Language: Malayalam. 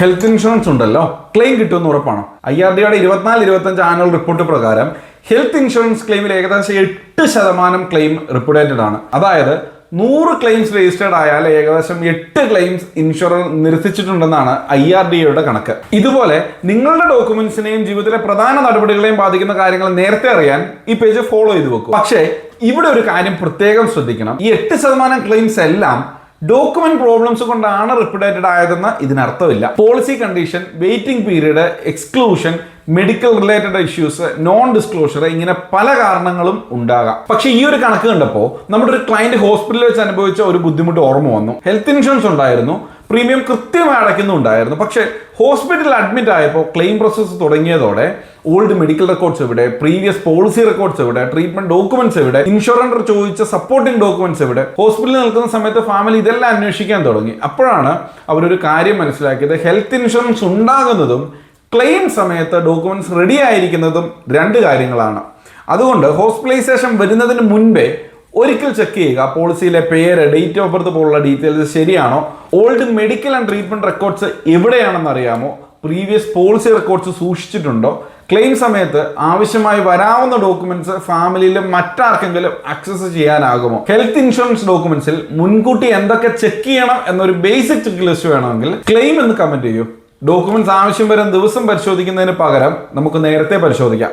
ഹെൽത്ത് ഇൻഷുറൻസ് ഉണ്ടല്ലോ, ക്ലെയിം കിട്ടുമെന്ന് ഉറപ്പാണ്. IRDAയുടെ 24-25 ആനുവൽ റിപ്പോർട്ട് പ്രകാരം ഹെൽത്ത് ഇൻഷുറൻസ് ക്ലെയിമിൽ ഏകദേശം 8% ക്ലെയിം റിപ്പോർട്ടഡ് ആണ്. അതായത് 100 ക്ലെയിംസ് രജിസ്റ്റേർഡ് ആയാൽ ഏകദേശം 8 ക്ലെയിംസ് ഇൻഷുറർ നിരസിച്ചിട്ടുണ്ടെന്നാണ് IRDAയുടെ കണക്ക്. ഇതുപോലെ നിങ്ങളുടെ ഡോക്യുമെന്റ്സിനെയും ജീവിതത്തിലെ പ്രധാന നടപടികളെയും ബാധിക്കുന്ന കാര്യങ്ങൾ നേരത്തെ അറിയാൻ ഈ പേജ് ഫോളോ ചെയ്ത് വെക്കും. പക്ഷേ ഇവിടെ ഒരു കാര്യം പ്രത്യേകം ശ്രദ്ധിക്കണം. ഈ 8% ക്ലെയിംസ് എല്ലാം ഡോക്യുമെന്റ് പ്രോബ്ലംസ് കൊണ്ടാണ് റിപ്പോർട്ടഡ് ആയതെന്ന് ഇതിനർത്ഥമില്ല. Policy condition, waiting period, exclusion, medical related issues, non disclosure, ഇങ്ങനെ പല കാരണങ്ങളും ഉണ്ടാകാം. പക്ഷെ ഈ ഒരു കണക്ക് കണ്ടപ്പോൾ നമ്മുടെ ഒരു ക്ലയന്റ് ഹോസ്പിറ്റലിൽ വെച്ച് അനുഭവിച്ച ഒരു ബുദ്ധിമുട്ട് ഓർമ്മ വന്നു. ഹെൽത്ത് ഇൻഷുറൻസ് ഉണ്ടായിരുന്നു, പ്രീമിയം കൃത്യമായി അടയ്ക്കുന്നുണ്ടായിരുന്നു. പക്ഷെ ഹോസ്പിറ്റലിൽ അഡ്മിറ്റ് ആയപ്പോൾ ക്ലെയിം പ്രോസസ്സ് തുടങ്ങിയതോടെ ഓൾഡ് മെഡിക്കൽ റെക്കോർഡ്സ് എവിടെ, പ്രീവിയസ് പോളിസി റെക്കോർഡ്സ് എവിടെ, ട്രീറ്റ്മെന്റ് ഡോക്യുമെന്റ്സ് എവിടെ, ഇൻഷുറൻസ് ചോദിച്ച സപ്പോർട്ടിംഗ് ഡോക്യുമെന്റ്സ് എവിടെ, ഹോസ്പിറ്റലിൽ നിൽക്കുന്ന സമയത്ത് ഫാമിലി ഇതെല്ലാം അന്വേഷിക്കാൻ തുടങ്ങി. അപ്പോഴാണ് അവരൊരു കാര്യം മനസ്സിലാക്കിയത്. ഹെൽത്ത് ഇൻഷുറൻസ് ഉണ്ടാകുന്നതും ക്ലെയിം സമയത്ത് ഡോക്യുമെന്റ്സ് റെഡി ആയിരിക്കുന്നതും രണ്ട് കാര്യങ്ങളാണ്. അതുകൊണ്ട് ഹോസ്പിറ്റലൈസേഷൻ വരുന്നതിന് മുൻപേ ഒരിക്കൽ ചെക്ക് ചെയ്യുക. പോളിസിയിലെ പേര്, ഡേറ്റ് ഓഫ് ബർത്ത് പോലുള്ള ഡീറ്റെയിൽസ് ശരിയാണോ, old medical and treatment records എവിടെയാണെന്ന് അറിയാമോ, പ്രീവിയസ് പോളിസി റെക്കോർഡ്സ് സൂക്ഷിച്ചിട്ടുണ്ടോ, ക്ലെയിം സമയത്ത് ആവശ്യമായി വരാവുന്ന ഡോക്യുമെന്റ്സ് ഫാമിലിയിലും മറ്റാർക്കെങ്കിലും ആക്സസ് ചെയ്യാനാകുമോ, ഹെൽത്ത് ഇൻഷുറൻസ് ഡോക്യുമെന്റ്സിൽ മുൻകൂട്ടി എന്തൊക്കെ ചെക്ക് ചെയ്യണം എന്നൊരു ബേസിക് ചെക്ക് ലിസ്റ്റ് വേണമെങ്കിൽ ക്ലെയിം എന്ന് കമന്റ് ചെയ്യൂ. ഡോക്യുമെന്റ്സ് ആവശ്യം വരും ദിവസം പരിശോധിക്കുന്നതിന് പകരം നമുക്ക് നേരത്തെ പരിശോധിക്കാം.